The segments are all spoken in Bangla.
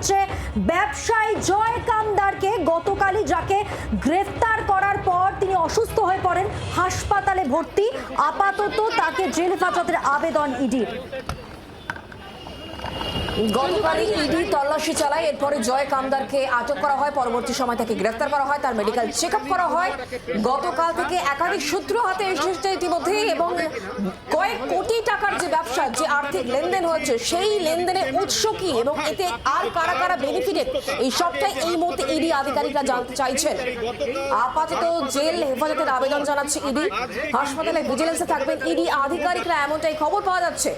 হয়েছে ব্যবসায়ী জয় কামদারকে। গতকালই যাকে গ্রেফতার করার পর তিনি অসুস্থ হয়ে পড়েন, হাসপাতালে ভর্তি। আপাতত তাকে জেল হেফাজতের আবেদন ইডির। গতকালই ইডি তল্লাশি চালায়, এরপরে জয় কামদারকে আটক করা হয়, পরবর্তী সময় তাকে গ্রেফতার করা হয়, তার মেডিকেল চেক আপ করা হয়। গতকাল থেকে একাধিক সূত্র হাতে এসেছে ইতিমধ্যে, এবং কয়েক কোটি টাকার যে ব্যবসা, যে আর্থিক লেনদেন হয়েছে, সেই লেনদেনের উৎস কি এবং এতে আর কারা কারা বেনিফিটেড, এই সবটাই এই মুহূর্তে ইডি আধিকারিকরা জানতে চাইছেন। আপাতত জেল হেফাজতের আবেদন জানাচ্ছে ইডি। হাসপাতালে ভিজিলেন্সে থাকবেন ইডি আধিকারিকরা, এমনটাই খবর পাওয়া যাচ্ছে।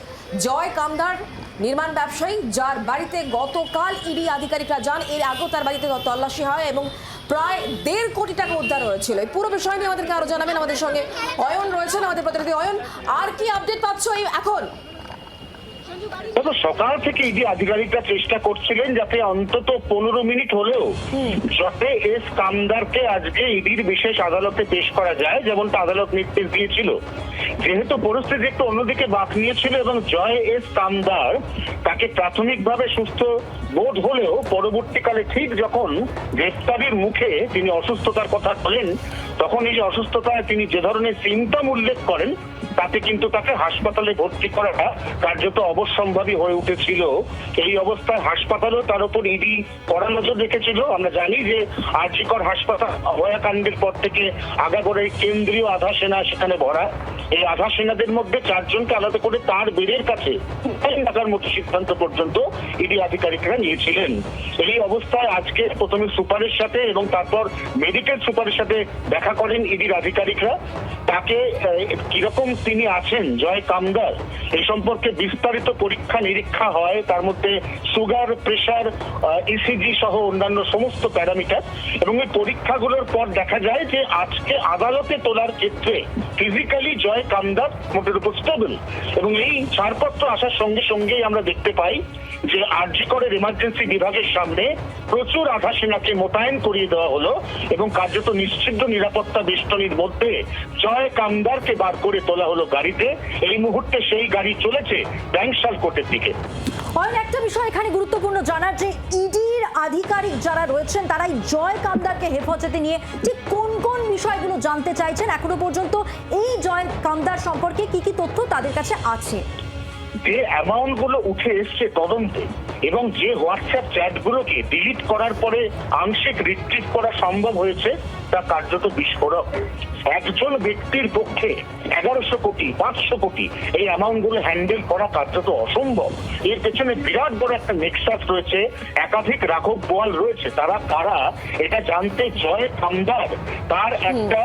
জয় কামদার নির্মাণ ব্যবসায়ী, যার বাড়িতে গতকাল ইডি আধিকারিকরা যান। এর আগেও তার বাড়িতে তল্লাশি হয় এবং প্রায় 1.5 কোটি টাকা উদ্ধার হয়েছিল। এই পুরো বিষয় নিয়ে আমাদেরকে আরো জানাবেন আমাদের সঙ্গে অয়ন রয়েছেন, আমাদের প্রতিনিধি অয়ন। আর কি আপডেট পাচ্ছ এখন? সকাল থেকে ইডি আধিকারিকরা চেষ্টা করছিলেন যাতে অন্তত 15 মিনিট হলেও জয় এস কামদারকে আজকে ইডির বিশেষ আদালতে পেশ করা যায়, যেমনটা আদালত নির্দেশ দিয়েছিল। যেহেতু পরিস্থিতি একটু অন্যদিকে বাঁক নিয়েছিল এবং জয় এস কামদার তাকে প্রাথমিকভাবে সুস্থ বোধ হলেও পরবর্তীকালে ঠিক যখন গ্রেফতারির মুখে তিনি অসুস্থতার কথা বলেন, তখন এই অসুস্থতায় তিনি যে ধরনের সিমটম উল্লেখ করেন, তাতে কিন্তু তাকে হাসপাতালে ভর্তি করাটা কার্যত অবশ্যম্ভাবী হয়ে উঠেছিল। এই অবস্থায় হাসপাতালেও তার উপর ইডি কড়া নজর রেখেছিল। আমরা জানি যে আরজিকর হাসপাতাল অভয়াকাণ্ডের পর থেকে আগাগোড়া কেন্দ্রীয় আধা সেনা সেখানে ভরা। এই আধা সেনাদের মধ্যে 4 জনকে আলাদা করে তার বেডের কাছে রাখার মতো সিদ্ধান্ত পর্যন্ত ইডি আধিকারিকরা নিয়েছিলেন। এই অবস্থায় আজকে প্রথমে সুপারের সাথে এবং তারপর মেডিকেল সুপারের সাথে দেখা করেন ইডির আধিকারিকরা। তাকে কিরকম তিনি আছেন জয় কামদার এই সম্পর্কে বিস্তারিত পরীক্ষা নিরীক্ষা হয়, তার মধ্যে সুগার, প্রেসার, ইসিজি সহ অন্যান্য সমস্ত প্যারামিটার। এবং এই পরীক্ষাগুলোর পর দেখা যায় যে আজকে আদালতে তোলার ক্ষেত্রে ফিজিক্যালি জয় কামদার মোটের উপর স্টেবল। এবং এই ছাড়পত্র আসার সঙ্গে সঙ্গেই আমরা দেখতে পাই যে আরজিকরের এমার্জেন্সি বিভাগের সামনে প্রচুর আধা সেনাকে মোতায়েন করিয়ে দেওয়া হলো এবং কার্যত নিশ্চিদ্র নিরাপত্তা বেষ্টনীর মধ্যে জয় কামদারকে বার করে তোলা হলো গাড়িতে। এই মুহূর্তে সেই গাড়ি চলেছে ব্যাংশাল কোর্টের দিকে। একটা বিষয় এখানে গুরুত্বপূর্ণ জানার, যে ইডির আধিকারিক যারা রয়েছেন তারাই জয় কামদারকে হেফাজতে নিয়ে ঠিক কোন কোন বিষয়গুলো জানতে চাইছেন, এখনো পর্যন্ত এই জয় কামদার সম্পর্কে কি কি তথ্য তাদের কাছে আছে? যে অ্যামাউন্ট গুলো উঠে এসছে তদন্তে এবং যে হোয়াটসঅ্যাপ চ্যাট গুলোকে ডিলিট করার পরে আংশিক রিট্রিভ করা সম্ভব হয়েছে, তা কার্যত বিস্ফোরক। একজন ব্যক্তির পক্ষে 1100 কোটি 500 কোটি এই অ্যামাউন্ট গুলো হ্যান্ডেল করা কার্যত অসম্ভব। এর পেছনে বিরাট বড় একটা নেক্সাস রয়েছে, একাধিক রাঘব বোয়াল রয়েছে। তারা কারা এটা জানতে জয় কামদার তার একটা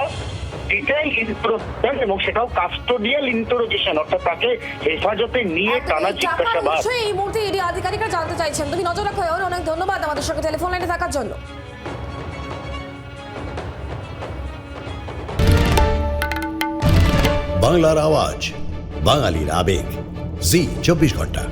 ডিটেইল ইন্টারোগেশন এবং সেটাও কাস্টোডিয়াল ইন্টারোগেশন, অর্থাৎ তাকে হেফাজতে নিয়ে টানা জিজ্ঞাসাবাদ এই মুহূর্তে ইডি আধিকারিকরা জানতে চাইছেন। তুমি নজর রাখো। অনেক ধন্যবাদ আমাদের সঙ্গে টেলিফোন লাইনে থাকার জন্য। বাংলার আওয়াজ, বাঙালির আবেগ, জি 24 ঘন্টা।